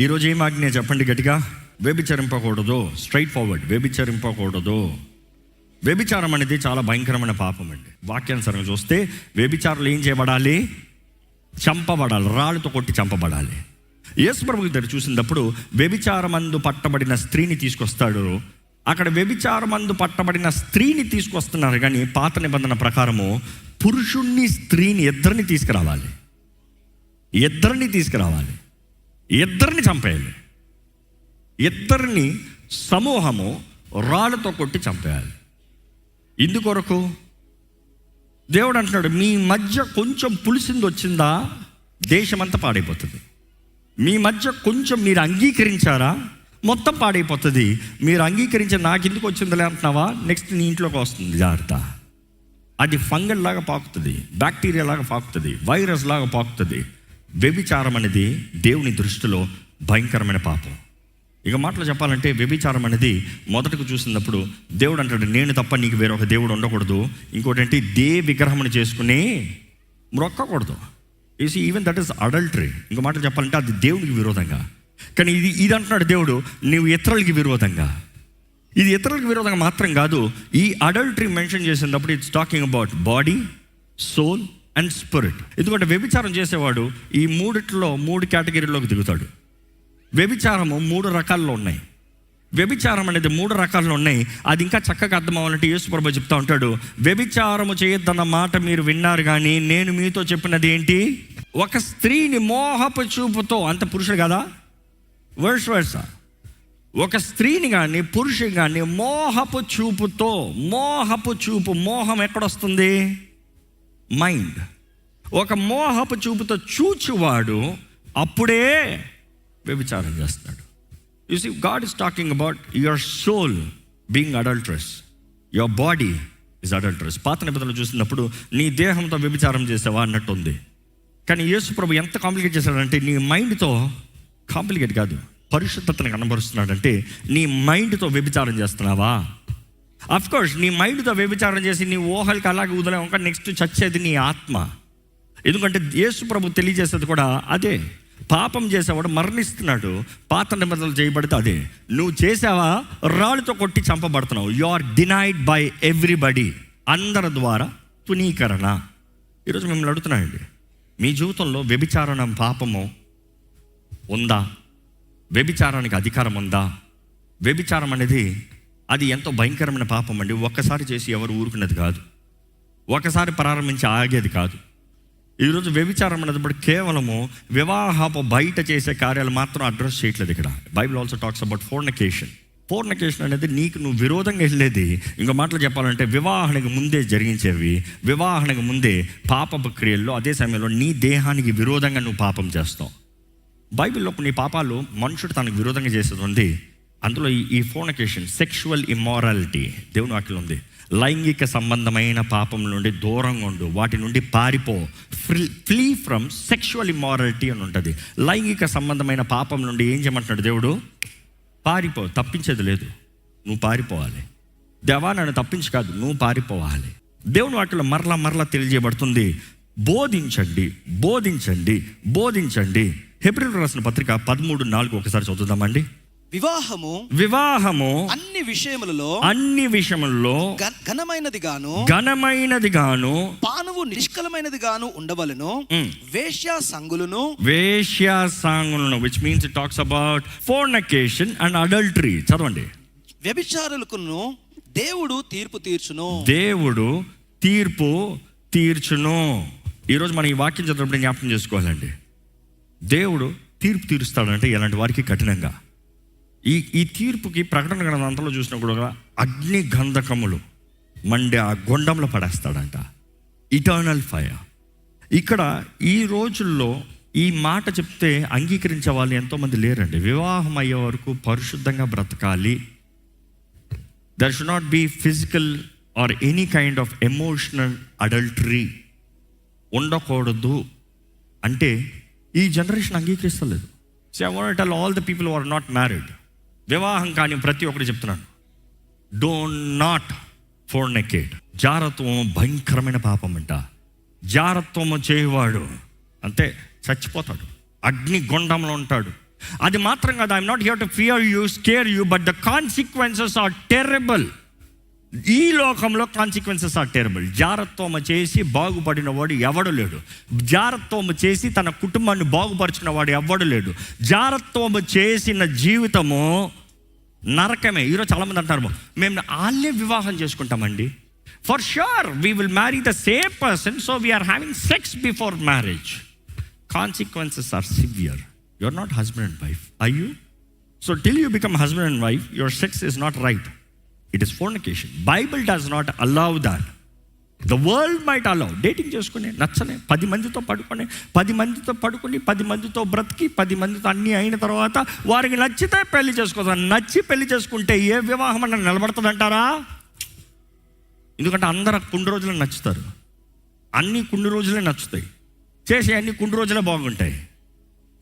ఈరోజు ఏం ఆజ్ఞ చెప్పండి గట్టిగా? వ్యభిచరింపకూడదు. స్ట్రైట్ ఫార్వర్డ్, వ్యభిచరింపకూడదు. వ్యభిచారం అనేది చాలా భయంకరమైన పాపం అండి. వాక్యానుసారంగా చూస్తే వ్యభిచారులు ఏం చేయబడాలి? చంపబడాలి, రాళ్ళతో కొట్టి చంపబడాలి. యేసు ప్రభువు దగ్గర చూసినప్పుడు వ్యభిచారమందు పట్టబడిన స్త్రీని తీసుకొస్తాడు. అక్కడ వ్యభిచారమందు పట్టబడిన స్త్రీని తీసుకొస్తున్నారు, కానీ పాత నిబంధన ప్రకారము పురుషుణ్ణి స్త్రీని ఇద్దరిని తీసుకురావాలి, ఇద్దరిని చంపేయాలి. ఇద్దరిని సమూహము రాళ్ళతో కొట్టి చంపేయాలి. ఇందుకొరకు దేవుడు అంటున్నాడు, మీ మధ్య కొంచెం పులిసింది వచ్చిందా దేశమంతా పాడైపోతుంది. మీ మధ్య కొంచెం మీరు అంగీకరించారా మొత్తం పాడైపోతుంది. మీరు అంగీకరించి నాకు ఎందుకు వచ్చిందిలే అంటున్నావా, నెక్స్ట్ నీ ఇంట్లోకి వస్తుంది. జాగ్రత్త. అది ఫంగల్ లాగా పాకుతుంది, బ్యాక్టీరియా లాగా పాకుతుంది, వైరస్ లాగా పాకుతుంది. వ్యభిచారం అనేది దేవుని దృష్టిలో భయంకరమైన పాపం. ఇక మాటలు చెప్పాలంటే వ్యభిచారం అనేది మొదటకు చూసినప్పుడు దేవుడు అంటాడు, నేను తప్ప నీకు వేరొక దేవుడు ఉండకూడదు. ఇంకోటి ఏంటి? విగ్రహమును చేసుకుని మ్రొక్కకూడదు. Even that is adultery. ఇంకో మాటలు చెప్పాలంటే అది దేవునికి విరోధంగా. కానీ ఇది అంటున్నాడు దేవుడు, నీవు ఇతరులకి విరోధంగా. ఇది ఇతరులకు విరోధంగా మాత్రం కాదు, ఈ అడల్టరీ మెన్షన్ చేసినప్పుడు it's talking about body, soul and spirit. ఎందుకంటే వ్యభిచారం చేసేవాడు ఈ మూడిట్లో 3 కేటగిరీలోకి దిగుతాడు. వ్యభిచారము 3 రకాల్లో ఉన్నాయి. వ్యభిచారం అనేది 3 రకాల్లో ఉన్నాయి. అది ఇంకా చక్కగా అర్థం అవ్వాలంటే యేసు ప్రభువు చెప్తా ఉంటాడు, వ్యభిచారము చేయొద్దన్న మాట మీరు విన్నారు, కానీ నేను మీతో చెప్పినది ఏంటి? ఒక స్త్రీని మోహపు చూపుతో, అంత పురుషుడు కదా, వర్స ఒక స్త్రీని కానీ పురుషుని కానీ మోహపు చూపుతో, మోహం ఎక్కడొస్తుంది? మైండ్. ఒక మోహపు చూపుతో చూచువాడు అప్పుడే వ్యభిచారం చేస్తాడు. You see, God is talking about your soul being adulterous, your body is adulterous. పాత నిబంధనలు చూసినప్పుడు నీ దేహంతో వ్యభిచారం చేసావా అన్నట్టు ఉంది. కానీ యేసు ప్రభు ఎంత కాంప్లికేట్ చేశాడంటే, నీ మైండ్తో కాంప్లికేట్ కాదు, పరిశుద్ధతను కనబరుస్తున్నాడంటే నీ మైండ్తో వ్యభిచారం చేస్తున్నావా? అఫ్కోర్స్ నీ మైండ్తో వ్యభిచారం చేసి నీ ఊహలకి అలాగే వదిలేవు, ఇంకా నెక్స్ట్ చచ్చేది నీ ఆత్మ. ఎందుకంటే యేసు ప్రభు తెలియజేసేది కూడా అదే. పాపం చేసేవాడు మరణిస్తున్నాడు, పాత నిబంధనలు చేయబడితే అదే. నువ్వు చేసావా, రాళ్ళతో కొట్టి చంపబడుతున్నావు. You are denied by everybody. అందరి ద్వారా తునీకరణ. ఈరోజు మిమ్మల్ని అడుగుతున్నానండి, మీ జీవితంలో వ్యభిచారం పాపము ఉందా? వ్యభిచారానికి అధికారం ఉందా? వ్యభిచారం అనేది అది ఎంతో భయంకరమైన పాపం అండి. ఒక్కసారి చేసి ఎవరు ఊరుకునేది కాదు, ఒకసారి ప్రారంభించి ఆగేది కాదు. ఈరోజు వ్యభిచారం అనేది కేవలము వివాహపు బయట చేసే కార్యాలు మాత్రం అడ్రస్ చేయట్లేదు. ఇక్కడ Bible also talks about fornication అనేది నీకు నువ్వు విరోధంగా వెళ్ళేది. ఇంకో మాటలు చెప్పాలంటే వివాహానికి ముందే జరిగించేవి, వివాహానికి ముందే పాపపు క్రియల్లో, అదే సమయంలో నీ దేహానికి విరోధంగా నువ్వు పాపం చేస్తావు. బైబిల్లో కొన్ని పాపాలు మనుషుడు తనకు విరోధంగా చేసేది ఉంది. అందులో ఈ ఫోర్నికేషన్, సెక్షువల్ ఇమ్మారాలిటీ దేవుని వాక్యం ఉంది. లైంగిక సంబంధమైన పాపం నుండి దూరంగా ఉండు, వాటి నుండి పారిపో. ఫ్లీ ఫ్రమ్ సెక్షువల్ ఇమ్మారాలిటీ అని ఉంటుంది. లైంగిక సంబంధమైన పాపం నుండి ఏం చేయమంటున్నాడు దేవుడు? పారిపో. తప్పించేది లేదు, నువ్వు పారిపోవాలి. దేవా నన్ను తప్పించి కాదు, నువ్వు పారిపోవాలి. దేవుని వాటిలో మరలా తెలియజేయబడుతుంది, బోధించండి. హెబ్రీయులకు రాసిన పత్రిక 13:4 ఒకసారి చదువుదామండి. వివాహము అన్ని విషయములలో ఘనమైనది గాను పానము నిష్కలమైనది గాను ఉండవలెను. వేశ్యాసంగులను which means it talks about fornication and adultery. చదవండి. వ్యభిచారులకు దేవుడు తీర్పు తీర్చును. ఈరోజు మనం ఈ వాక్యం చదివినప్పుడు జ్ఞాపకం చేసుకోవాలండి, దేవుడు తీర్పు తీరుస్తాడంటే ఎలాంటి వారికి కఠినంగా. ఈ తీర్పుకి ప్రకటన గ్రంథంలో చూసినప్పుడు అగ్ని గంధకములు మండే ఆ గుండంలో పడేస్తాడంట, ఇటర్నల్ ఫైర్. ఇక్కడ ఈ రోజుల్లో ఈ మాట చెప్తే అంగీకరించే వాళ్ళు ఎంతోమంది లేరండి. వివాహం అయ్యే వరకు పరిశుద్ధంగా బ్రతకాలి, there should not be physical or any kind of emotional adultery ఉండకూడదు అంటే ఈ జనరేషన్ అంగీకరిస్తలేదు. So I want to tell all the people who are not married, వివాహం కానీ ప్రతి ఒక్కటి చెప్తున్నాను, డోంట్ నాట్ ఫోర్నికేట్. జారత్వం భయంకరమైన పాపం అంట. జారత్వము చేయవాడు అంతే చచ్చిపోతాడు, అగ్ని గుండంలో ఉంటాడు. అది మాత్రం కాదు, I'm not here to fear you, scare you, but the consequences are terrible. ఈ లోకంలో కాన్సిక్వెన్సెస్ ఆర్ టెరబుల్. జారత్వము చేసి బాగుపడిన వాడు ఎవడు లేడు. జారత్వము చేసి తన కుటుంబాన్ని బాగుపరిచిన వాడు ఎవడు లేడు. జారత్వము చేసిన జీవితము నరకమే. ఈరోజు చాలామంది అంటారు, మేము వాళ్ళే వివాహం చేసుకుంటామండి. For sure we will marry the same person, so we're having sex before marriage. Consequences are severe. You are not husband and wife, are you? So till you become husband and wife, your sex is not right. It is fornication. Bible does not allow that. The world might allow. Dating చేసుకుని నచ్చనే 10 మందితో పడుకొని 10 మందితో పడుకొని 10 మందితో బ్రతికి 10 మందితో అన్నీ అయిన తర్వాత వారికి నచ్చితే పెళ్లి చేసుకోవాలి. నచ్చి పెళ్లి చేసుకుంటే ఏ వివాహం అన్న నిలబడుతుందంటారా? ఎందుకంటే అందరూ కొన్ని రోజులే నచ్చుతారు, అన్నీ కొన్ని రోజులే నచ్చుతాయి, చేసే అన్ని కొన్ని రోజులే బాగుంటాయి.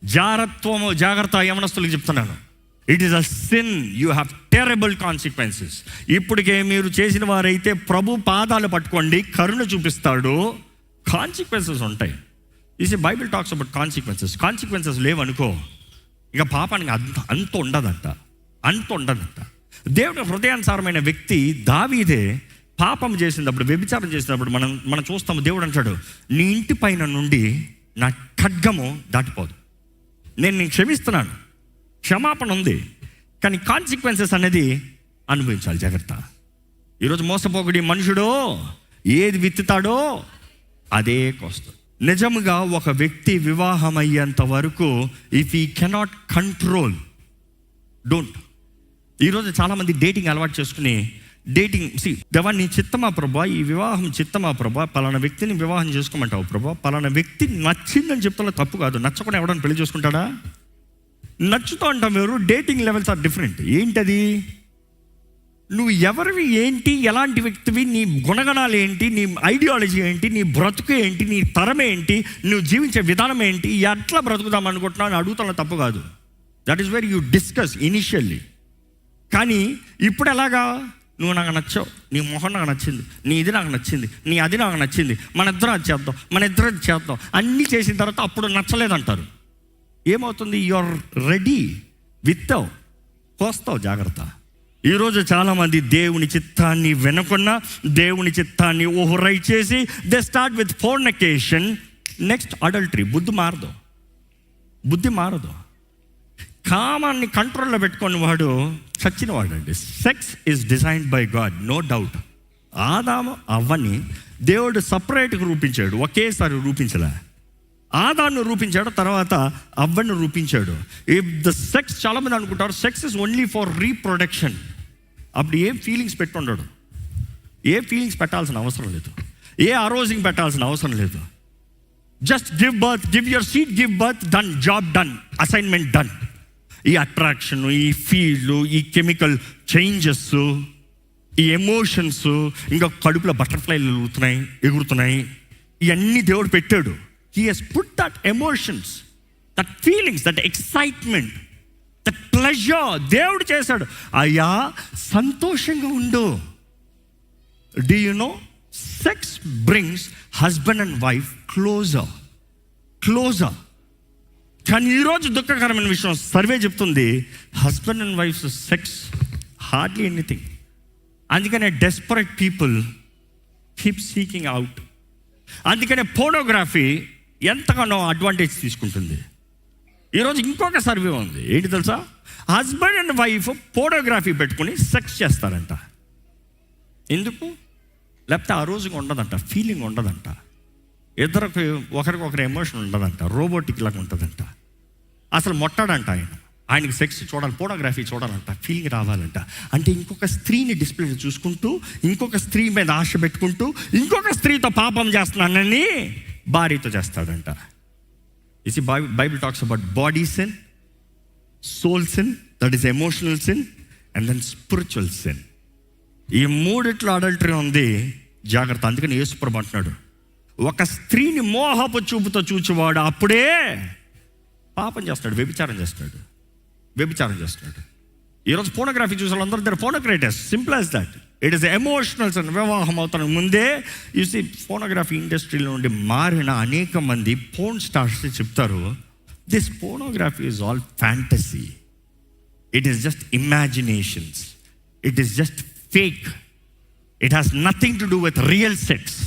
జాగ్రత్త యవనస్తులకు చెప్తున్నాను. It is a sin. You have terrible consequences. ఇప్పటికే మీరు చేసిన వారైతే ప్రభు పాదాలు పట్టుకోండి, కరుణ చూపిస్తాడు. కాన్సిక్వెన్సెస్ ఉంటాయి. Is Bible talks about consequences. Consequences లేవనుకో, ఇక పాపానికి అంత ఉండదంట. దేవుడు హృదయానుసారమైన వ్యక్తి దావీదే పాపం చేసినప్పుడు, వ్యభిచారం చేసినప్పుడు మనం చూస్తాము. దేవుడు అంటాడు, నీ ఇంటి పైన నుండి నా ఖడ్గము దాటిపోదు, నేను నీకు క్షమిస్తున్నాను. క్షమాపణ ఉంది, కానీ కాన్సిక్వెన్సెస్ అనేది అనుభవించాలి. జాగ్రత్త. ఈరోజు మోసపోకుడి మనుషుడు ఏది విత్తుతాడో అదే కోస్తాడు. నిజముగా ఒక వ్యక్తి వివాహం అయ్యేంత వరకు ఇఫ్ ఈ కెనాట్ కంట్రోల్, డోంట్. ఈరోజు చాలామంది డేటింగ్ అలవాటు చేసుకుని దేవా నీ చిత్తమా ప్రభా, ఈ వివాహం చిత్తమా ప్రభా, పలానా వ్యక్తిని వివాహం చేసుకోమంటావు ప్రభా, పలానా వ్యక్తి నచ్చిందని చెప్తున్నా తప్పు కాదు. నచ్చకుండా ఎవడన్నా పెళ్లి చేసుకుంటాడా? నచ్చుతూ అంటాం వేరు, డేటింగ్ లెవెల్స్ ఆర్ డిఫరెంట్. ఏంటది? నువ్వు ఎవరివి ఏంటి, ఎలాంటి వ్యక్తివి, నీ గుణగణాలు ఏంటి, నీ ఐడియాలజీ ఏంటి, నీ బ్రతుకు ఏంటి, నీ తరం ఏంటి, నువ్వు జీవించే విధానం ఏంటి, ఎట్లా బ్రతుకుదాం అనుకుంటున్నావు అని అడుగుతున్నా తప్పు కాదు. That is very you discuss initially. కానీ ఇప్పుడు ఎలాగా, నువ్వు నాకు నచ్చావు, నీ మొహం నాకు నచ్చింది, నీ ఇది నాకు నచ్చింది, నీ అది నాకు నచ్చింది, మన ఇద్దరం అది చేద్దాం అన్నీ చేసిన తర్వాత అప్పుడు నచ్చలేదంటారు. ఏమవుతుంది? యువర్ రెడీ, విత్తావు, కోస్తావు. జాగ్రత్త. ఈరోజు చాలామంది దేవుని చిత్తాన్ని వినకుండా, దేవుని చిత్తాన్ని ఓహరై చేసి they start with fornication, next adultery. బుద్ధి మారదు. కామాన్ని కంట్రోల్లో పెట్టుకుని వాడు చచ్చినవాడు అండి. Sex is designed by God, no doubt. ఆదాము అవ్వని దేవుడు సపరేట్గా రూపించాడు, ఒకేసారి రూపించలే. ఆదాన్ని రూపించాడు, తర్వాత అవ్వని రూపించాడు. ఇఫ్ ద సెక్స్, చాలామంది అనుకుంటారు sex is only for reproduction. అప్పుడు ఏం ఫీలింగ్స్ పెట్టుండడు, ఏ ఫీలింగ్స్ పెట్టాల్సిన అవసరం లేదు, ఏ అరోజింగ్ పెట్టాల్సిన అవసరం లేదు. Just give birth, give your seed, give birth, done, job done, assignment done. ఈ అట్రాక్షన్, ఈ ఫీల్, ఈ కెమికల్ చేంజెస్, ఈ ఎమోషన్స్, ఇంకా కడుపులో బటర్ఫ్లైలు ఎగురుతున్నాయి, ఇవన్నీ దేవుడు పెట్టాడు. He has put that emotions, that feelings, that excitement, that pleasure దేవుడు చేశాడు. అయ్యా సంతోషంగా ఉండు. Do you know sex brings husband and wife closer. కానీ ఈరోజు దుఃఖకరమైన విషయం, సర్వే చెప్తుంది husband and wife sex hardly anything. అందుకనే desperate people keep seeking out. అందుకనే పోర్నోగ్రఫీ ఎంతగానో అడ్వాంటేజ్ తీసుకుంటుంది. ఈరోజు ఇంకొక సర్వే ఉంది, ఏంటి తెలుసా? హస్బెండ్ అండ్ వైఫ్ పోర్నోగ్రఫీ పెట్టుకుని సెక్స్ చేస్తారంట. ఎందుకు? లేకపోతే ఆ రోజుగా ఉండదంట, ఫీలింగ్ ఉండదంట, ఇద్దరికి ఒకరికొకరు ఎమోషన్ ఉండదంట, రోబోటిక్ లాగా ఉంటుందంట. అసలు మొట్టాడంట ఆయనకి సెక్స్ చూడాలి, పోర్నోగ్రఫీ చూడాలంట, ఫీలింగ్ రావాలంట. అంటే ఇంకొక స్త్రీని డిస్ప్లే చూసుకుంటూ, ఇంకొక స్త్రీ మీద ఆశ పెట్టుకుంటూ, ఇంకొక స్త్రీతో పాపం చేస్తున్నానని భార్యతో చేస్తాడంట. Is Bible talks about body sin, soul sin, that is emotional sin, and then spiritual sin. ఈ మూడిట్లో అడల్టరీ ఉంది. జాగ్రత్త. అందుకని యేసుప్రభు అంటున్నాడు, ఒక స్త్రీని మోహపు చూపుతో చూచేవాడు అప్పుడే పాపం చేస్తాడు, వ్యభిచారం చేస్తాడు. ఈరోజు పోర్నోగ్రఫీ చూసే వాళ్ళందరూ there porno creators, simple as that. It is emotionals. And వివాహం అవుతాను ముందే చూసి పోర్నోగ్రఫీ ఇండస్ట్రీలో నుండి మారిన అనేక మంది పోర్న్ స్టార్స్ చెప్తారు, this pornography is all fantasy. It is just imaginations. It is just fake. It has nothing to do with real sex.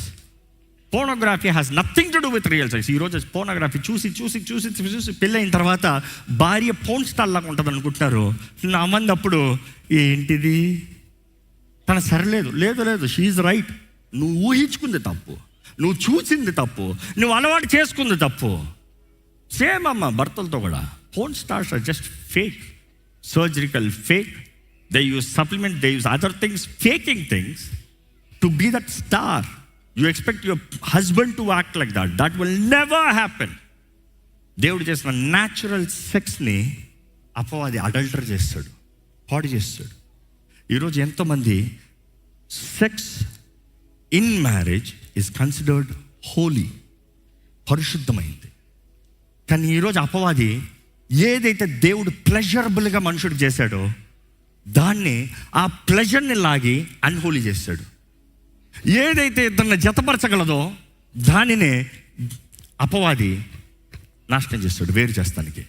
Pornography has nothing to do with real sex. ఈరోజు pornography చూసి చూసి చూసి చూసి పెళ్ళైన తర్వాత భార్య porn star లాగా ఉంటుంది అనుకుంటున్నారు. నా మంది అప్పుడు ఏంటిది తన సరిలేదు. లేదు లేదు, షీఈ్ రైట్. నువ్వు ఊహించుకుంది తప్పు, నువ్వు చూసింది తప్పు, నువ్వు అలవాటు చేసుకుంది తప్పు. సేమ్ అమ్మ భర్తలతో కూడా. Porn stars are just fake, surgical fake. They use supplement, they use other things, faking things to be that star. You expect your husband to act like that. That will never happen. దేవుడు చేసిన natural సెక్స్ని అపవాది అడల్టర్ చేస్తాడు, పాడు చేస్తాడు. ఈరోజు ఎంతోమంది sex in marriage is considered holy, పరిశుద్ధమైంది. కానీ ఈరోజు అపవాది ఏదైతే దేవుడు ప్లెజరబుల్గా మనుషుడికి చేశాడో దాన్ని, ఆ ప్లెజర్ని లాగి అన్హోలీ చేస్తాడు. ఏదైతే ఇద్దరిని జతపరచగలదో దానినే అపవాది నాశనం చేస్తాడు, వేరు చేస్తానికి.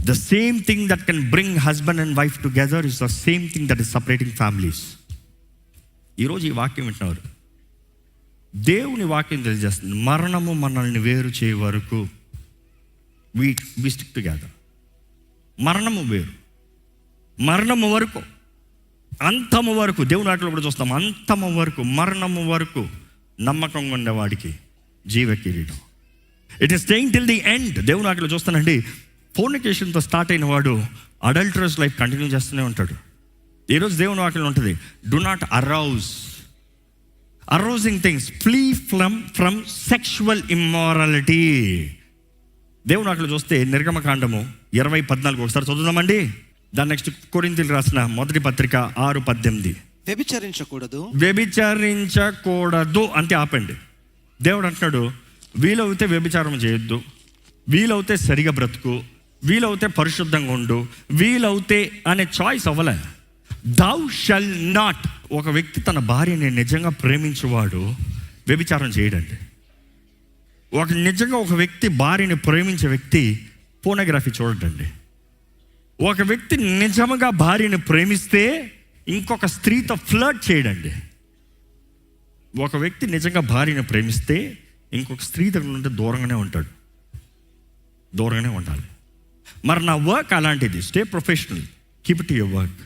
The same thing that can bring husband and wife together is the same thing that is separating families. ఈరోజు ఈ వాక్యం వింటున్నారు, దేవుని వాక్యం తెలియజేస్తుంది. మరణము మనల్ని వేరు చేయ వరకు వి స్టిక్ టుగెదర్. మరణము వేరు, మరణము వరకు, అంతము వరకు. దేవుని వాటిలో కూడా చూస్తాం, అంతము వరకు, మరణము వరకు నమ్మకంగా ఉండేవాడికి జీవ కిరీటం. It is staying till the end. దేవుని వాటిలో చూస్తానండి, ఫోర్నికేషన్తో స్టార్ట్ అయిన వాడు అడల్టరస్ లైఫ్ కంటిన్యూ చేస్తూనే ఉంటాడు. ఈరోజు దేవుని వాటిలో ఉంటుంది, do not arousing things, flea from sexual immorality. దేవుని వాటిలో చూస్తే నిర్గమకాండము 20:14 ఒకసారి చదువుదామండి. దాని నెక్స్ట్ కొరింథీయులకు రాసిన మొదటి పత్రిక 6:18. వ్యభిచరించకూడదు అంటే ఆపండి. దేవుడు అంటున్నాడు, వీలవుతే వ్యభిచారం చేయొద్దు, వీలవుతే సరిగా బ్రతుకు, వీలవుతే పరిశుద్ధంగా ఉండు, వీలవుతే అనే చాయిస్ అవ్వలే. Thou shalt not. ఒక వ్యక్తి తన భార్యని నిజంగా ప్రేమించేవాడు వ్యభిచారం చేయడండి. నిజంగా ఒక వ్యక్తి భార్యని ప్రేమించే వ్యక్తి పోర్నోగ్రఫీ చూడడండి. ఒక వ్యక్తి నిజంగా భార్యని ప్రేమిస్తే ఇంకొక స్త్రీతో ఫ్లర్ట్ చేయడండి. ఒక వ్యక్తి నిజంగా భార్యని ప్రేమిస్తే ఇంకొక స్త్రీ దగ్గర ఉంటే దూరంగానే ఉంటాడు, దూరంగానే ఉండాలి. మరి నా వర్క్ అలాంటిది, stay professional, keep it your work.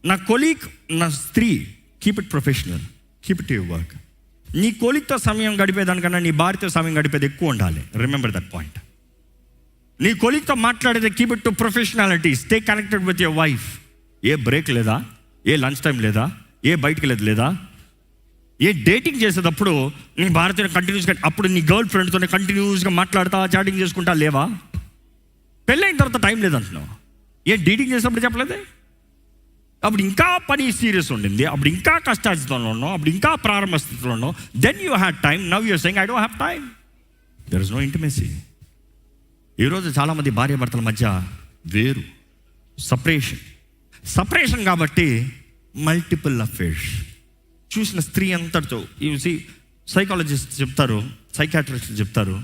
నా కొలీగ్, నా స్త్రీ, keep it professional, keep it your work. నీ కొలీగ్తో సమయం గడిపేదానికన్నా నీ భార్యతో సమయం గడిపేది ఎక్కువ ఉండాలి. Remember that point. నీ కొలీగ్తో మాట్లాడేది keep it to professionality, stay connected with your wife. A break లేదా, ఏ లంచ్ టైం లేదా, ఏ బయటికి లేదా, ఏ డేటింగ్ చేసేటప్పుడు నీ భార్యతో కంటిన్యూస్గా, అప్పుడు నీ గర్ల్ ఫ్రెండ్తోనే కంటిన్యూస్గా మాట్లాడతా చాటింగ్ చేసుకుంటా లేవా? పెళ్ళైన తర్వాత టైం లేదంటున్నావు. ఏ డేటింగ్ చేసేటప్పుడు చెప్పలేదే? అప్పుడు ఇంకా పని సీరియస్ ఉండింది, అప్పుడు ఇంకా కష్టాస్థితిలో ఉన్నావు, అప్పుడు ఇంకా ప్రారంభ స్థితిలో ఉన్నావు. Then you had time, now you're saying I don't have time. There is no intimacy. ఈరోజు చాలామంది భార్య భర్తల మధ్య వేరు, సపరేషన్ కాబట్టి మల్టిపుల్ అఫేర్స్. చూసిన స్త్రీ అంతటితో సైకాలజిస్ట్ చెప్తారు, సైకాట్రిస్ట్ చెప్తారు,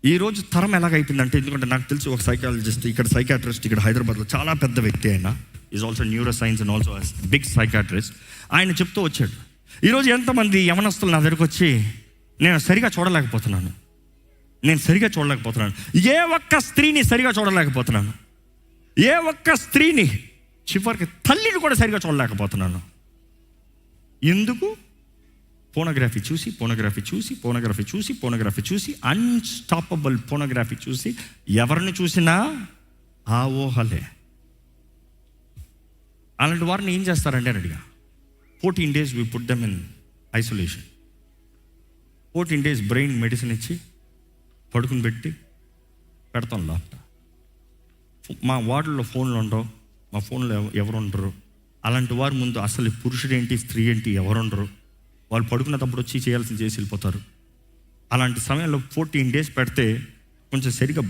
ఈరోజు తరం ఎలాగైపోయిందంటే, ఎందుకంటే నాకు తెలిసి ఒక సైకాలజిస్ట్, ఇక్కడ సైకాట్రిస్ట్, ఇక్కడ హైదరాబాద్లో చాలా పెద్ద వ్యక్తి, ఆయన is also neuroscience and also big psychiatrist. ఆయన చెప్తూ వచ్చాడు, ఈరోజు ఎంతమంది యవనస్తులు నా దగ్గరకు వచ్చి నేను సరిగా చూడలేకపోతున్నాను, ఏ ఒక్క స్త్రీని సరిగా చూడలేకపోతున్నాను, ఏ ఒక్క స్త్రీని, చివరికి తల్లిని కూడా సరిగా చూడలేకపోతున్నాను. ఎందుకు? పోర్నోగ్రఫీ చూసి అన్స్టాపబుల్ పోర్నోగ్రఫీ చూసి ఎవరిని చూసినా ఆ ఊహలే. అలాంటి వారిని ఏం చేస్తారంటే అని అడిగా. 14 days we put them in isolation. 14 days brain medicine ఇచ్చి పడుకుని పెడతాం లోపల. మా వార్డులో ఫోన్లు ఉండవు, మా ఫోన్లో ఎవరు ఉండరు. అలాంటి వారి ముందు అసలు పురుషుడు ఏంటి, స్త్రీ ఏంటి ఎవరు ఉండరు. వాళ్ళు పడుకున్నప్పుడు వచ్చి చేయాల్సింది చేసి వెళ్ళిపోతారు. అలాంటి సమయంలో 14 days పెడితే కొంచెం సరిగా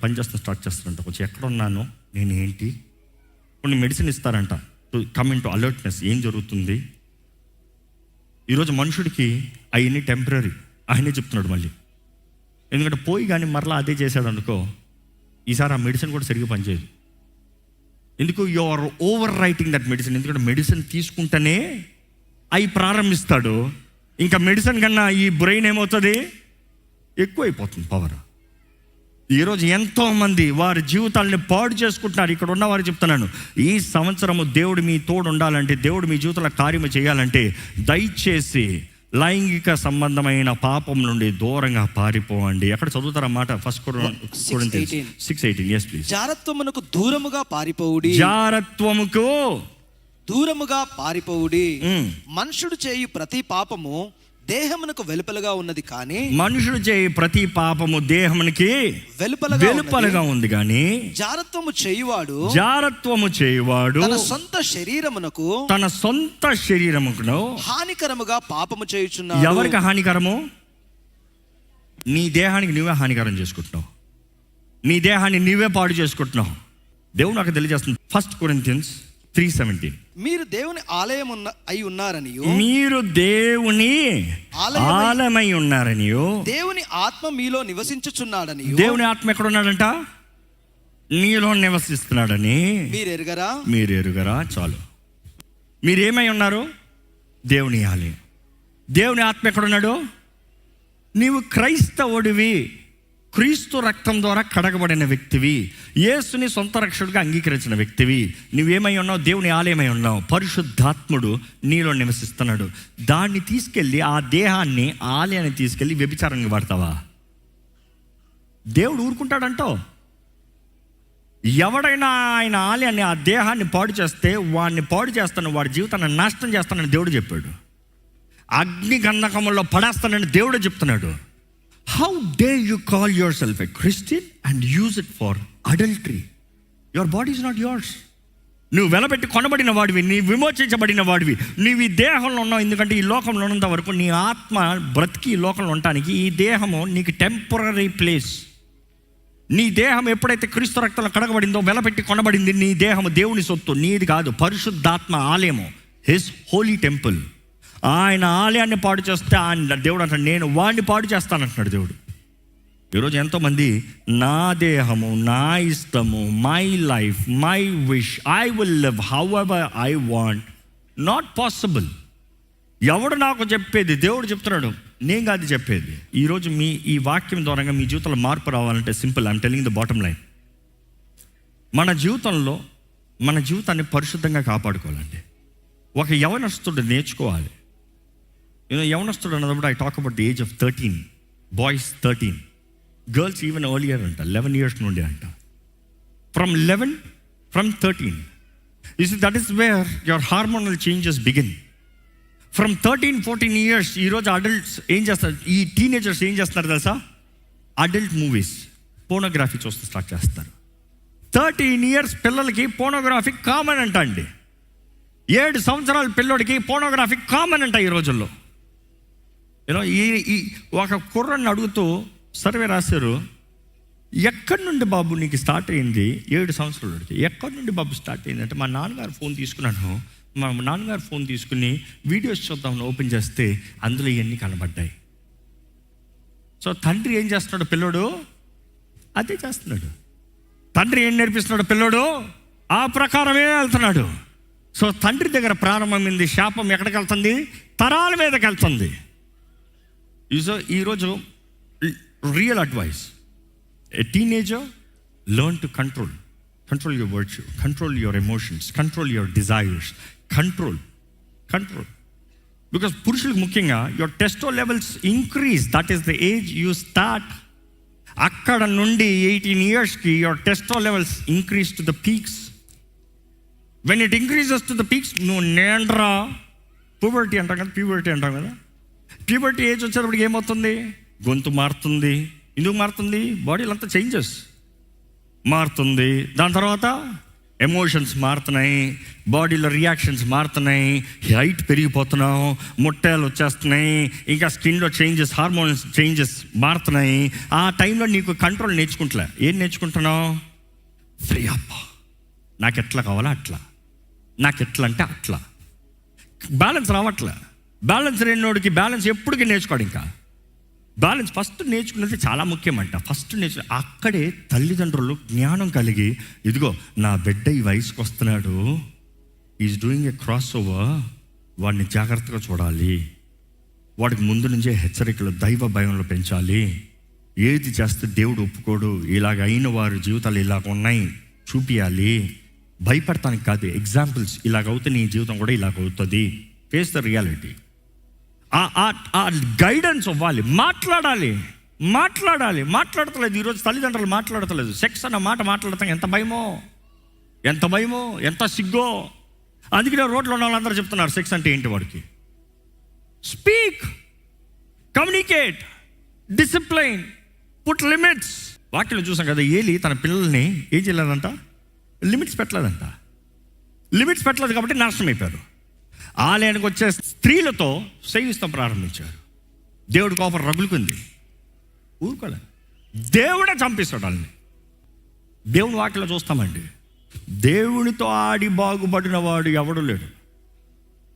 పనిచేస్తా స్టార్ట్ చేస్తారంట. కొంచెం ఎక్కడున్నానో, నేను ఏంటి, కొన్ని మెడిసిన్ ఇస్తారంట to come in to alertness, ఏం జరుగుతుంది. ఈరోజు మనుషుడికి అవన్నీ టెంపరీ. ఆయనే చెప్తున్నాడు మళ్ళీ, ఎందుకంటే పోయి కానీ మరలా అదే చేశాడు అనుకో, ఈసారి ఆ మెడిసిన్ కూడా సరిగ్గా పనిచేయదు. ఎందుకు? You are over writing that medicine. ఎందుకంటే మెడిసిన్ తీసుకుంటేనే అవి ప్రారంభిస్తాడు. ఇంకా మెడిసిన్ కన్నా ఈ బ్రెయిన్ ఏమవుతుంది, ఎక్కువైపోతుంది పవర్. ఈరోజు ఎంతోమంది వారి జీవితాలని పాడు చేసుకుంటున్నారు. ఇక్కడ ఉన్న వారు చెప్తున్నాను, ఈ సంవత్సరము దేవుడు మీ తోడు ఉండాలంటే, దేవుడు మీ జీవితంలో కార్యము చేయాలంటే, దయచేసి లైంగిక సంబంధమైన పాపం నుండి దూరంగా పారిపోవండి. ఎక్కడ చదువుతారన్నమాట? First Corinthians 6:18. yes please. జారత్వమునకు దూరముగా పారిపోవుడి. జారత్వముకు దూరముగా పారిపోవుడి. మనుషుడు చేయు ప్రతి పాపము దేహమునకు వెలుపలగా ఉన్నది, కానీ మనుషుడు చేయి ప్రతి పాపము దేహమునికి వెలుపలగా ఉంది, కానీ జారత్వము చేయువాడు తన సొంత శరీరమును హానికరముగా పాపము చేయుచున్నాడు. ఎవరికి హానికరము? నీ దేహానికి నువ్వే హానికరం చేసుకుంటున్నావు. నీ దేహాన్ని నీవే పాడు చేసుకుంటున్నావు. దేవుడు నాకు తెలియజేస్తుంది. 1 Corinthians 3:17. మీరు దేవుని ఆలయం అయి ఉన్నారని, మీరు దేవుని ఆలయమై ఉన్నారని, దేవుని ఆత్మ మీలో నివసించుచున్నాడని. దేవుని ఆత్మ ఎక్కడ ఉన్నాడంట? నీలో నివసిస్తున్నాడని మీరు ఎరుగరా? చాలు. మీరేమై ఉన్నారు? దేవుని ఆలయం. దేవుని ఆత్మ ఎక్కడున్నాడు? నీవు క్రైస్తవుడివి, క్రీస్తు రక్తం ద్వారా కడగబడిన వ్యక్తివి, యేసుని సొంత రక్షకుడిగా అంగీకరించిన వ్యక్తివి. నువ్వేమై ఉన్నావు? దేవుని ఆలయమై ఉన్నావు. పరిశుద్ధాత్ముడు నీలో నివసిస్తున్నాడు. దాన్ని తీసుకెళ్ళి, ఆ దేహాన్ని, ఆలయాన్ని తీసుకెళ్ళి వ్యభిచారంగా వాడతావా? దేవుడు ఊరుకుంటాడంటావు? ఎవడైనా ఆయన ఆలయాన్ని, ఆ దేహాన్ని పాడు చేస్తే వాడిని పాడు చేస్తాను, వాడి జీవితాన్ని నాశనం చేస్తానని దేవుడు చెప్పాడు. అగ్ని గంధకముల్లో పడేస్తానని దేవుడు చెప్తున్నాడు. How dare you call yourself a Christian and use it for adultery? Your body is not yours. నువ్వు వెలబెట్టి కొనబడిన వాడివి, నీ విమోచించబడిన వాడివి. నీవు ఈ దేహంలో ఉన్నావు. ఎందుకంటే ఈ లోకంలో ఉన్నంత వరకు నీ ఆత్మ బ్రతికి ఈ లోకంలో ఉండటానికి ఈ దేహము నీకు టెంపరరీ ప్లేస్. నీ దేహం ఎప్పుడైతే క్రీస్తు రక్తంలో కడగబడిందో, వెలబెట్టి కొనబడింది, నీ దేహము దేవుని సొత్తు, నీది కాదు. పరిశుద్ధాత్మ ఆలయము, హిస్ హోలీ టెంపుల్. ఆయన ఆలయాన్ని పాడు చేస్తే ఆయన దేవుడు అంటాడు, నేను వాడిని పాడు చేస్తానంటున్నాడు దేవుడు. ఈరోజు ఎంతోమంది నా దేహము, నా ఇష్టము, my life, my wish, I will live how ever I want. Not possible. ఎవడు నాకు చెప్పేది? దేవుడు చెప్తున్నాడు, నేను కాదు చెప్పేది. ఈరోజు ఈ వాక్యం ద్వారా మీ జీవితంలో మార్పు రావాలంటే simple. I'm telling the bottom line. మన జీవితంలో మన జీవితాన్ని పరిశుద్ధంగా కాపాడుకోవాలండి. ఒక యవనస్తుడు నేర్చుకోవాలి. యవనస్తుడు అన్నప్పుడు I talk about the age of 13. Boys 13, girls even earlier అంట, 11 years నుండి అంట. From 13 that is where your hormonal changes begin. From 13-14 years ఈరోజు అడల్ట్స్ ఏం చేస్తారు? ఈ టీనేజర్స్ ఏం చేస్తున్నారు తెలుసా? అడల్ట్ మూవీస్, పోనోగ్రఫీ చూస్తూ స్టార్ట్ చేస్తారు. 13 years పిల్లలకి పోనోగ్రఫీ కామన్ అంట అండి. 7 సంవత్సరాల పిల్లోడికి పోనోగ్రఫీ కామన్ అంట ఈ రోజుల్లో. ఈ ఒక కుర్రని అడుగుతూ సర్వే రాశారు, ఎక్కడి నుండి బాబు నీకు స్టార్ట్ అయింది? 7 సంవత్సరాలకి ఎక్కడి నుండి బాబు స్టార్ట్ అయింది అంటే, మా నాన్నగారు ఫోన్ తీసుకున్నాను. మా నాన్నగారు ఫోన్ తీసుకుని వీడియోస్ చూద్దామని ఓపెన్ చేస్తే అందులో ఇవన్నీ కనబడ్డాయి. సో తండ్రి ఏం చేస్తున్నాడు? పిల్లోడు అదే చేస్తున్నాడు. తండ్రి ఏం నేర్పిస్తున్నాడు? పిల్లోడు ఆ ప్రకారమే వెళ్తున్నాడు. సో తండ్రి దగ్గర ప్రారంభమైంది శాపం ఎక్కడికి వెళ్తుంది? తరాల మీదకి వెళ్తుంది. ఈరోజు real advice, a teenager learn to control your virtue, control your emotions, control your desires, control. Because పురుషులకు ముఖ్యంగా your testo levels increase. That is the age you start. అక్కడ నుండి 18 yearsకి your testo levels increase to the peaks. When it increases to the peaks, నువ్వు నేండ్రా puberty అంటాం కదా. Puberty age వచ్చేటప్పటికి ఏమవుతుంది? గొంతు మారుతుంది. ఎందుకు మారుతుంది? బాడీలో అంతా చేంజెస్ మారుతుంది. దాని తర్వాత ఎమోషన్స్ మారుతున్నాయి, బాడీలో రియాక్షన్స్ మారుతున్నాయి, హైట్ పెరిగిపోతున్నావు, ముట్టాలు వచ్చేస్తున్నాయి, ఇంకా స్కిన్లో చేంజెస్, హార్మోన్స్ చేంజెస్ మారుతున్నాయి. ఆ టైంలో నీకు కంట్రోల్ నేర్చుకుంటలే. ఏం నేర్చుకుంటున్నావు? Free up. నాకు ఎట్లా కావాలో అట్లా, నాకు ఎట్లా అంటే అట్లా. బ్యాలెన్స్ రావట్లే. బ్యాలెన్స్ రెండోడికి బ్యాలెన్స్ ఎప్పటికీ నేర్చుకోడు. ఇంకా బ్యాలెన్స్ ఫస్ట్ నేర్చుకున్నది చాలా ముఖ్యమంట. ఫస్ట్ అక్కడే తల్లిదండ్రులు జ్ఞానం కలిగి, ఇదిగో నా బిడ్డ ఈ వయసుకు వస్తున్నాడు, is doing a cross over, వాడిని జాగ్రత్తగా చూడాలి, వాడికి ముందు నుంచే హెచ్చరికలు దైవ భయంలో పెంచాలి, ఏది చేస్తే దేవుడు ఒప్పుకోడు, ఇలాగ అయిన వారి జీవితాలు ఇలాగ ఉన్నాయి చూపియాలి, భయపడటానికి కాదు, ఎగ్జాంపుల్స్, ఇలాగ అవుతే నీ జీవితం కూడా ఇలాగ అవుతుంది, ఫేస్ ద రియాలిటీ. ఆ గైడెన్స్ ఇవ్వాలి, మాట్లాడతలేదు. ఈరోజు తల్లిదండ్రులు మాట్లాడతలేదు. సెక్స్ అన్న మాట మాట్లాడతాం ఎంత భయమో, ఎంత సిగ్గో. అందుకనే రోడ్లో ఉన్న వాళ్ళందరూ చెప్తున్నారు సెక్స్ అంటే ఏంటి వాడికి. Speak, communicate, discipline, put limits. వాక్యం చూసాం కదా, ఏలి తన పిల్లల్ని ఏం చేయలేదంట, లిమిట్స్ పెట్టలేదు కాబట్టి నాశనం అయిపోయారు. ఆలయానికి వచ్చే స్త్రీలతో సేవిస్తాం ప్రారంభించారు. దేవుడి కోపం రగులుకుంది, ఊరుకోలే, దేవుడే చంపిస్తాడు వాళ్ళని. దేవుని వాటిలో చూస్తామండి, దేవునితో ఆడి బాగుపడిన వాడు ఎవడు లేడు.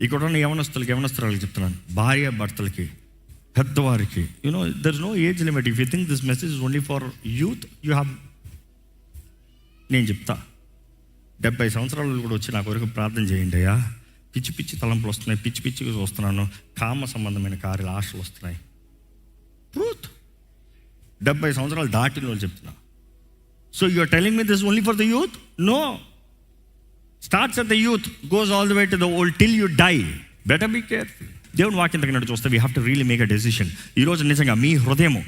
ఇక్కడ ఉన్న యవనస్తురాలకి చెప్తున్నాను, భార్య భర్తలకి, పెద్దవారికి, there is no age limit. If you think this message is only for youth, you have, నేను చెప్తా, 70 సంవత్సరాలు కూడా వచ్చి నా కొరకు ప్రార్థన చేయండి అయ్యా, పిచ్చి తలంపులు వస్తున్నాయి, పిచ్చిగా చూస్తున్నాను, కామ సంబంధమైన కార్యాలు, ఆశలు వస్తున్నాయి. ట్రూత్. 70 సంవత్సరాలు దాటిన వాళ్ళు చెప్తున్నా. So you are telling me this only for the youth? No. Starts at the youth, goes all the way to the old till you die. Better be careful. దేవుని వాక్యం తగినట్టు చూస్తే we have to really make a decision. ఈరోజు నిజంగా మీ హృదయము,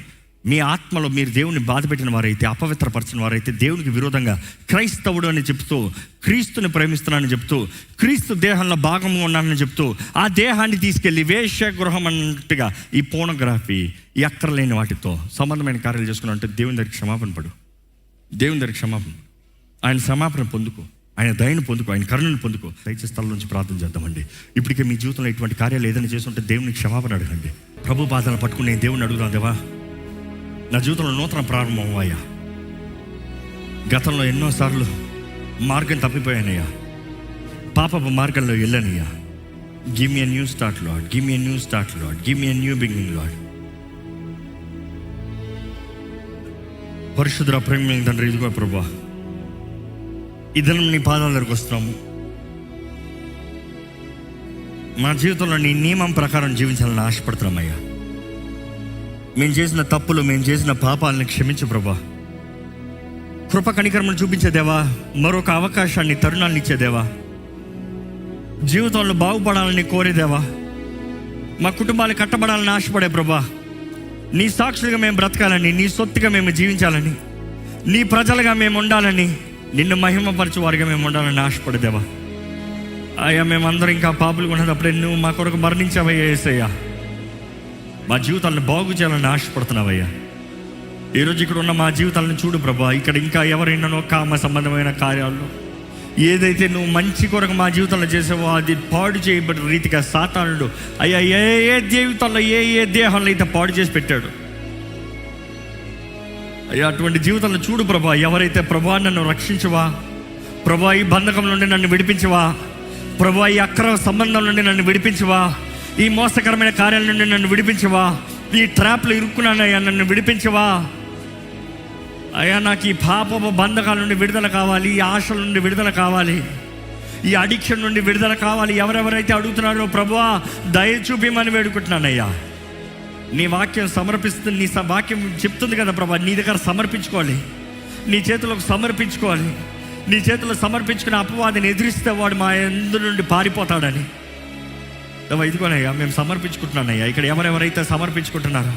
మీ ఆత్మలో మీరు దేవుని బాధపెట్టిన వారైతే, అపవిత్రపరిచిన వారైతే, దేవునికి విరోధంగా క్రైస్తవుడు అని చెప్తూ, క్రీస్తుని ప్రేమిస్తున్నానని చెప్తూ, క్రీస్తు దేహంలో భాగంగా ఉన్నానని చెప్తూ, ఆ దేహాన్ని తీసుకెళ్ళి వేశ్యగృహం అన్నట్టుగా ఈ పోర్నోగ్రఫీ, ఈ అక్కర్లేని వాటితో సంబంధమైన కార్యాలు చేసుకున్నారంటే దేవుని దగ్గరికి క్షమాపణ పడు. ఆయన క్షమాపణ పొందుకో, ఆయన దయను పొందుకో, ఆయన కరుణను పొందుకో. దయచేసి స్థలం నుంచి ప్రార్థన చేద్దామండి. ఇప్పటికే మీ జీవితంలో ఇటువంటి కార్యాలు ఏదైనా చేస్తుంటే దేవునికి క్షమాపణ అడగండి. ప్రభు పాదాలను పట్టుకుని నేను దేవుని అడుగుదాం, దేవా నా జీవితంలో నూతన ప్రారంభం అవ్వయ్యా. గతంలో ఎన్నోసార్లు మార్గం తప్పిపోయానయ్యా, పాపపు మార్గంలో వెళ్ళానయ్యా. Give me a new start Lord, give me a new start Lord, give me a new beginning Lord. పరిశుద్ధ ప్రేమ తండ్రి, ఇదిగో ప్రభువా, ఈ దినం నీ పాదాల దగ్గరకు వస్తున్నాము. మా జీవితంలో నీ నియమం ప్రకారం జీవించాలని ఆశపడుతున్నామయ్యా. మేము చేసిన తప్పులు, మేము చేసిన పాపాలను క్షమించు ప్రభా. కృప కనికరమును చూపించేదేవా, మరొక అవకాశాన్ని, తరుణాన్ని ఇచ్చేదేవా, జీవితంలో బాగుపడాలని కోరేదేవా, మా కుటుంబాలు కట్టబడాలని ఆశపడే ప్రభా. నీ సాక్షులుగా మేము బ్రతకాలని, నీ సొత్తుగా మేము జీవించాలని, నీ ప్రజలుగా మేము ఉండాలని, నిన్ను మహిమపరచు వారిగా మేము ఉండాలని ఆశపడేదేవా. అయ్యా, మేమందరం ఇంకా పాపులు ఉన్నప్పుడే నువ్వు మా కొరకు మరణించావయ్యా యేసయ్యా. మా జీవితాలను బాగు చేయాలని ఆశపడుతున్నావయ్యా. ఈరోజు ఇక్కడ ఉన్న మా జీవితాలను చూడు ప్రభా. ఇక్కడ ఇంకా ఎవరైనానో కామ సంబంధమైన కార్యాల్లో ఏదైతే నువ్వు మంచి కొరకు మా జీవితంలో చేసావో అది పాడు చేయబడిన రీతిగా సాతానుడు అయ్యా ఏ జీవితంలో ఏ దేహంలో అయితే పాడు చేసి పెట్టాడు అయ్యా, అటువంటి జీవితంలో చూడు ప్రభా. ఎవరైతే ప్రభా నన్ను రక్షించవా, ప్రభా ఈ బంధకం నుండి నన్ను విడిపించవా, ప్రభా ఈ అక్రమ సంబంధం నుండి నన్ను విడిపించవా, ఈ మోసకరమైన కార్యాల నుండి నన్ను విడిపించవా, ఈ ట్రాప్లో ఇరుక్కున్నానయ్యా నన్ను విడిపించవా. అయ్యా, నాకు ఈ పాపపు బంధకాల నుండి విడుదల కావాలి, ఈ ఆశల నుండి విడుదల కావాలి, ఈ అడిక్షన్ నుండి విడుదల కావాలి. ఎవరెవరైతే అడుగుతున్నారో ప్రభువా దయ చూపిమని వేడుకుంటున్నానయ్యా. నీ వాక్యం సమర్పిస్తుంది, నీ వాక్యం చెప్తుంది కదా ప్రభా, నీ దగ్గర సమర్పించుకోవాలి, నీ చేతులకు సమర్పించుకోవాలి. నీ చేతుల్లో సమర్పించుకుని అపవాదిని ఎదిరిస్తే వాడు మా ఎందు నుండి పారిపోతాడని. ఇదిగోనయ్యా మేము సమర్పించుకుంటున్నానయ్యా. ఇక్కడ ఎవరెవరైతే సమర్పించుకుంటున్నారో,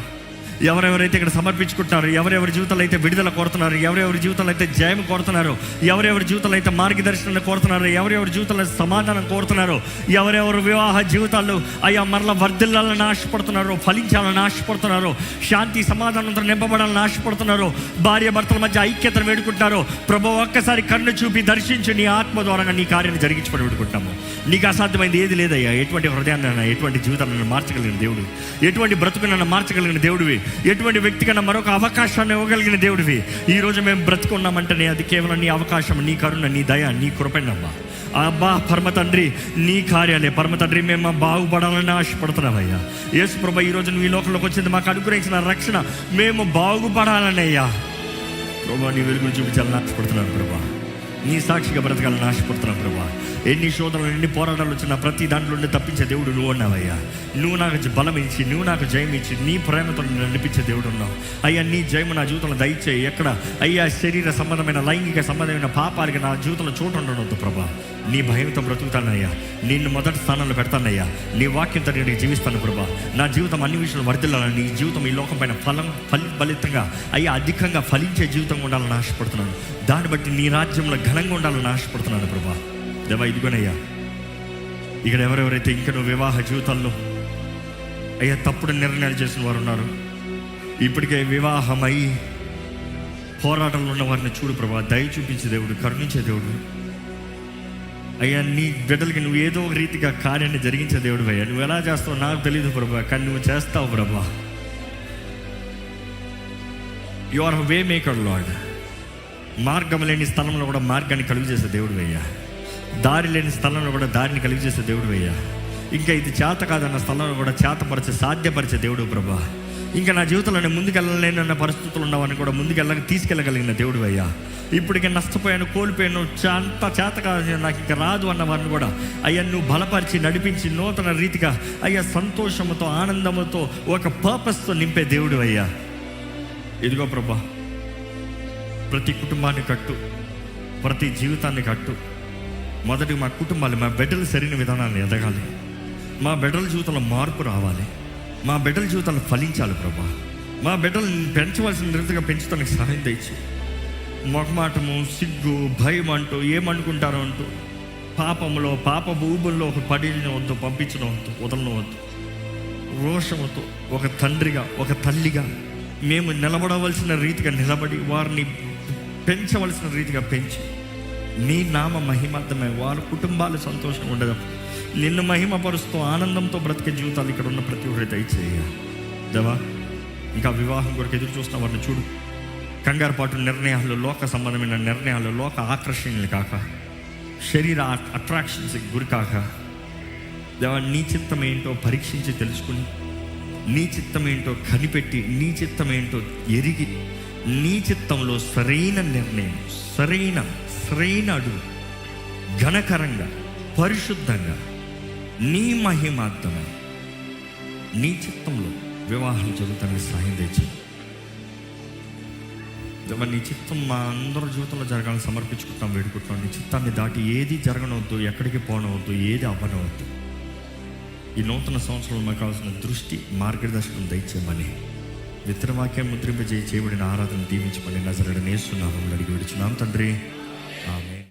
ఎవరెవరైతే ఇక్కడ సమర్పించుకుంటున్నారో, ఎవరెవరి జీవితాలు అయితే విడుదల కోరుతున్నారు, ఎవరెవరి జీవితాలు అయితే జయం కోరుతున్నారు, ఎవరెవరి జీవితాలు అయితే మార్గదర్శనం కోరుతున్నారు, ఎవరెవరి జీవితాల్లో సమాధానం కోరుతున్నారు, ఎవరెవరు వివాహ జీవితాలు అయ్యా మరలా వర్ధిల్లాలని ఆశపడుతున్నారో, ఫలించాలని ఆశపడుతున్నారో, శాంతి సమాధానంతో నింపబడాలని ఆశపడుతున్నారో, భార్య భర్తల మధ్య ఐక్యతను వేడుకుంటున్నారో, ప్రభు ఒక్కసారి కన్ను చూపి దర్శించి నీ ఆత్మ ద్వారా నీ కార్యాన్ని జరిగించుకొని వేడుకుంటాము. నీకు అసాధ్యమైంది ఏది లేదయ్యా. ఎటువంటి హృదయాన్ని, ఎటువంటి జీవితాన్ని మార్చగలిగిన దేవుడు, ఎటువంటి బ్రతుకు నన్ను మార్చగలిగిన దేవుడివి. ఎటువంటి వ్యక్తికన్నా మరొక అవకాశాన్ని ఇవ్వగలిగిన దేవుడివి. ఈరోజు మేము బ్రతుకున్నామంటేనే అది కేవలం నీ అవకాశం, నీ కరుణ, నీ దయ, నీ కృపేనమ్మా. అబ్బా పరమ తండ్రి, నీ కార్యాలే పరమ తండ్రి. మేము బాగుపడాలని ఆశపడుతున్నామయ్యా. యేసు ప్రభా, ఈరోజు నువ్వు ఈ లోకంలోకి వచ్చింది మాకు అనుగ్రహించిన రక్షణ, మేము బాగుపడాలని అయ్యా ప్రభా నీ వెలుగును చూపించాలని ఆశపడుతున్నాను ప్రభా. నీ సాక్షిగా బ్రతకాలని ఆశపడుతున్నాను ప్రభా. ఎన్ని శోధనలు, ఎన్ని పోరాటాలు వచ్చినా ప్రతి దాంట్లో నుండి తప్పించే దేవుడు నువ్వు ఉన్నావయ్యా. నువ్వు నాకు బలం ఇచ్చి, నువ్వు నాకు జయం ఇచ్చి, నీ ప్రేమతో నడిపించే దేవుడు ఉన్నావు అయ్యా. నీ జయము నా జీవితంలో దయచేయి. ఎక్కడ అయ్యా శరీర సంబంధమైన, లైంగిక సంబంధమైన పాపాలకి నా జీవితంలో చోటు ఉండవద్దు ప్రభా. నీ భయంతో బ్రతుకుతానయ్యా. నిన్ను మొదటి స్థానంలో పెడతానయ్యా. నీ వాక్యంతో నేను జీవిస్తాను ప్రభా. నా జీవితం అన్ని విషయాలు వర్ధిల్లాలని, నీ జీవితం ఈ లోకం పైన ఫలితంగా అయ్యా అధికంగా ఫలించే జీవితంగా ఉండాలని ఆశపడుతున్నాను. దాన్ని బట్టి నీ రాజ్యంలో ఘనంగా ఉండాలని ఆశపడుతున్నాను ప్రభా. దేవా, ఇదిగోనయ్యా, ఇక్కడ ఎవరెవరైతే ఇంకా నువ్వు వివాహ జీవితాల్లో అయ్యా తప్పుడు నిర్ణయాలు చేసిన వారు ఉన్నారు, ఇప్పటికే వివాహమై పోరాటంలో ఉన్న వారిని చూడు ప్రభా. దయ చూపించే దేవుడు, కరుణించే దేవుడు అయ్యా. నీ బిడ్డలకి నువ్వు ఏదో ఒక రీతిగా కార్యాన్ని జరిగించే దేవుడు అయ్యా. నువ్వు ఎలా చేస్తావు నాకు తెలియదు ప్రభా, కానీ నువ్వు చేస్తావు ప్రభా. You are way maker Lord. మార్గం లేని స్థలంలో కూడా మార్గాన్ని కలుగు చేసే దేవుడు అయ్యా. దారి లేని స్థలంలో కూడా దారిని కలిగి చేసే దేవుడు అయ్యా. ఇంకా ఇది చేత కాదన్న స్థలంలో కూడా చేతపరిచే, సాధ్యపరిచే దేవుడు ప్రభా. ఇంకా నా జీవితంలో నేను ముందుకెళ్ళలేనన్న పరిస్థితులు ఉన్నవాడిని కూడా తీసుకెళ్ళగలిగిన దేవుడు అయ్యా. ఇప్పటికే నష్టపోయాను, కోల్పోయాను, అంత చేత కాదు, నాకు ఇంకా రాదు అన్న వారిని కూడా అయ్యా నువ్వు బలపరిచి, నడిపించి, నూతన రీతిగా అయ్యా సంతోషంతో, ఆనందంతో, ఒక పర్పస్తో నింపే దేవుడు అయ్యా. ఇదిగో ప్రభా, ప్రతి కుటుంబాన్ని కట్టు, ప్రతి జీవితాన్ని కట్టు. మొదటి మా కుటుంబాలు, మా బిడ్డలు సరైన విధానాన్ని ఎదగాలి. మా బిడ్డల జీవితంలో మార్పు రావాలి. మా బిడ్డల జీవితాలు ఫలించాలి ప్రభా. మా బిడ్డలు పెంచవలసిన రీతిగా పెంచుతానికి సహాయం తెచ్చి, మొహమాటము, సిగ్గు, భయం అంటూ, ఏమనుకుంటారో అంటూ పాపంలో, పాప ఊబుల్లో ఒక పడిన వద్దు, పంపించడం వద్దు, వదలడం వద్దు. రోషముతో ఒక తండ్రిగా, ఒక తల్లిగా మేము నిలబడవలసిన రీతిగా నిలబడి, వారిని పెంచవలసిన రీతిగా పెంచి, నీ నామ మహిమార్థమై వారి కుటుంబాలు సంతోషంగా ఉండదు, నిన్ను మహిమపరుస్తూ ఆనందంతో బ్రతికే జీవితాలు ఇక్కడ ఉన్న ప్రతి ఒక్కరి దయచేయ దేవా. ఇంకా వివాహం కొరకు ఎదురు చూస్తున్న వారిని చూడు. కంగారుపాటు నిర్ణయాలు, లోక సంబంధమైన నిర్ణయాలు, లోక ఆకర్షణలు కాక, శరీర అట్రాక్షన్స్కి గురి కాక దేవా, నీ చిత్తం ఏంటో పరీక్షించి తెలుసుకుని, నీ చిత్తం ఏంటో కనిపెట్టి, నీ చిత్తం ఏంటో ఎరిగి, నీ చిత్తంలో సరైన నిర్ణయం, సరైన అడుగు, ఘనకరంగా, పరిశుద్ధంగా, నీ మహిమార్థమై నీ చిత్తంలో వివాహాలు జరుగుతానికి సాయం తెచ్చి నీ చిత్తం మా అందరి జీవితంలో జరగాలని సమర్పించుకుంటాం, వేడుకుంటాం. నీ చిత్తాన్ని దాటి ఏది జరగనవద్దు, ఎక్కడికి పోనవద్దు, ఏది అవ్వనవద్దు. ఈ నూతన సంవత్సరంలో మాకు కావాల్సిన దృష్టి, మార్గదర్శనం దయచేయమని, విత్తనవాక్యం చేయబడిన ఆరాధన దీవించమని నజరేయుడైన యేసు నామములో అడిగి విడుచున్నాం తండ్రి, ఆమేన్.